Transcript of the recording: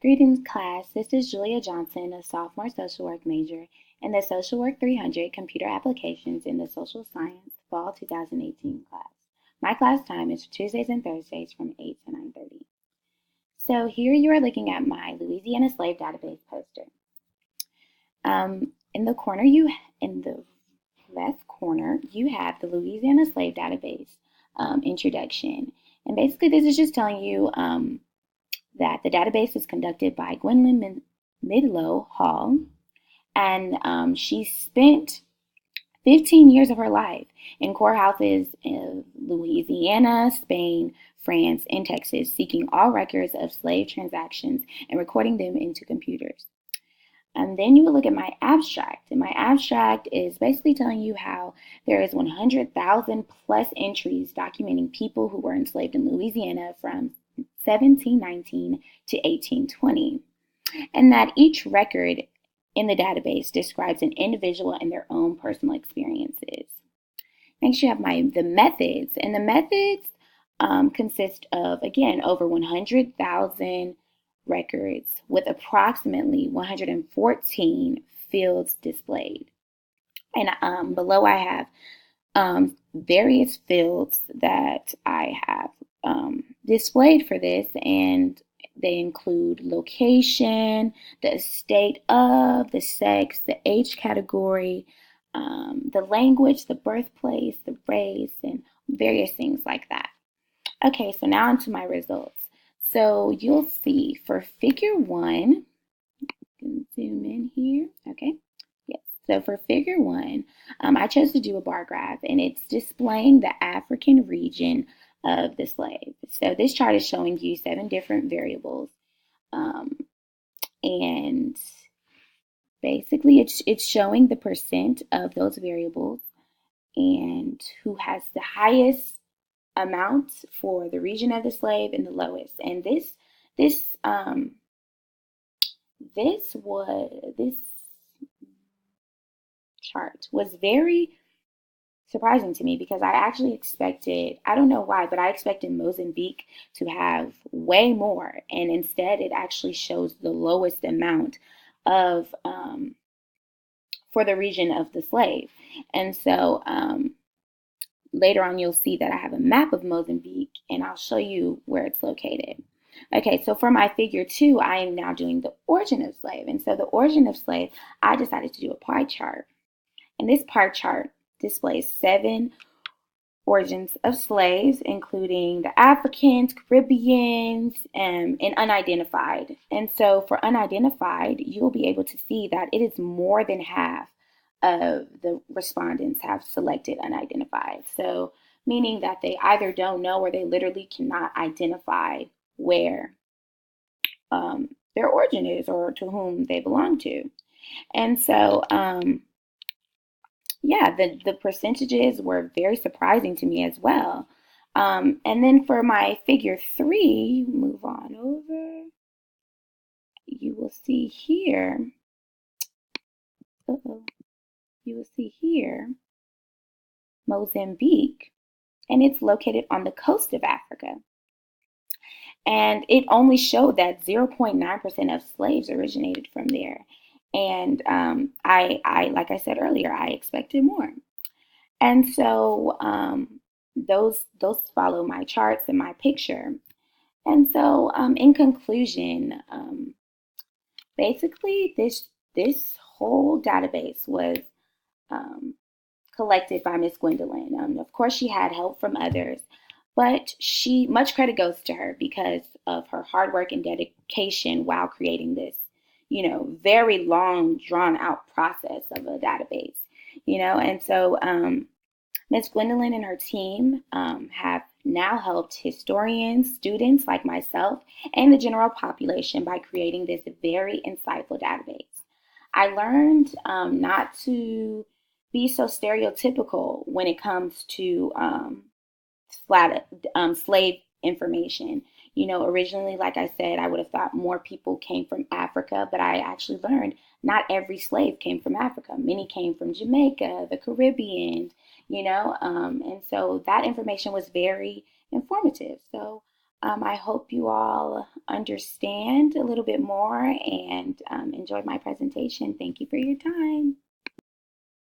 Greetings, class. This is Julia Johnson, a sophomore social work major in the Social Work 300 Computer Applications in the Social Science Fall 2018 class. My class time is Tuesdays and Thursdays from 8 to 9:30. So here you are looking at my Louisiana Slave Database poster. In the left corner, you have the Louisiana Slave Database introduction. And basically this is just telling you that the database is conducted by Gwendolyn Midlow Hall, and she spent 15 years of her life in courthouses in Louisiana, Spain, France, and Texas, seeking all records of slave transactions and recording them into computers. And then you will look at my abstract, and my abstract is basically telling you how there is 100,000 plus entries documenting people who were enslaved in Louisiana from 1719 to 1820, and that each record in the database describes an individual and their own personal experiences. Next, you have the methods, and the methods consist of, again, over 100,000 records with approximately 114 fields displayed. And below I have various fields that I have displayed for this, and they include location, the estate of, the sex, the age category, the language, the birthplace, the race, and various things like that. Okay, so now onto my results. So you'll see for figure 1, you can zoom in here, okay? Yes, so for figure 1, I chose to do a bar graph, and it's displaying the African region of the slave. So this chart is showing you 7 different variables, and basically it's showing the percent of those variables and who has the highest amount for the region of the slave and the lowest. And this chart was very surprising to me because I actually expected, I don't know why, but I expected Mozambique to have way more, and instead it actually shows the lowest amount of for the region of the slave. And so later on you'll see that I have a map of Mozambique, and I'll show you where it's located. Okay, so for my figure 2, I am now doing the origin of slave. And so the origin of slave, I decided to do a pie chart. And this pie chart displays 7 origins of slaves, including the Africans, Caribbeans, and unidentified. And so for unidentified, you'll be able to see that it is more than half of the respondents have selected unidentified. So meaning that they either don't know or they literally cannot identify where their origin is or to whom they belong to. And so yeah, the percentages were very surprising to me as well. And then for my figure 3, move on over, you will see here, Mozambique, and it's located on the coast of Africa. And it only showed that 0.9% of slaves originated from there. And I, like I said earlier, I expected more. And so those follow my charts and my picture. And so in conclusion, basically this whole database was collected by Miss Gwendolyn. Of course, she had help from others, but much credit goes to her because of her hard work and dedication while creating this, very long, drawn out process of a database, and so Miss Gwendolyn and her team have now helped historians, students like myself, and the general population by creating this very insightful database. I learned not to be so stereotypical when it comes to slave information. Originally, like I said, I would have thought more people came from Africa, but I actually learned not every slave came from Africa. Many came from Jamaica, the Caribbean, and so that information was very informative. So I hope you all understand a little bit more and enjoyed my presentation. Thank you for your time.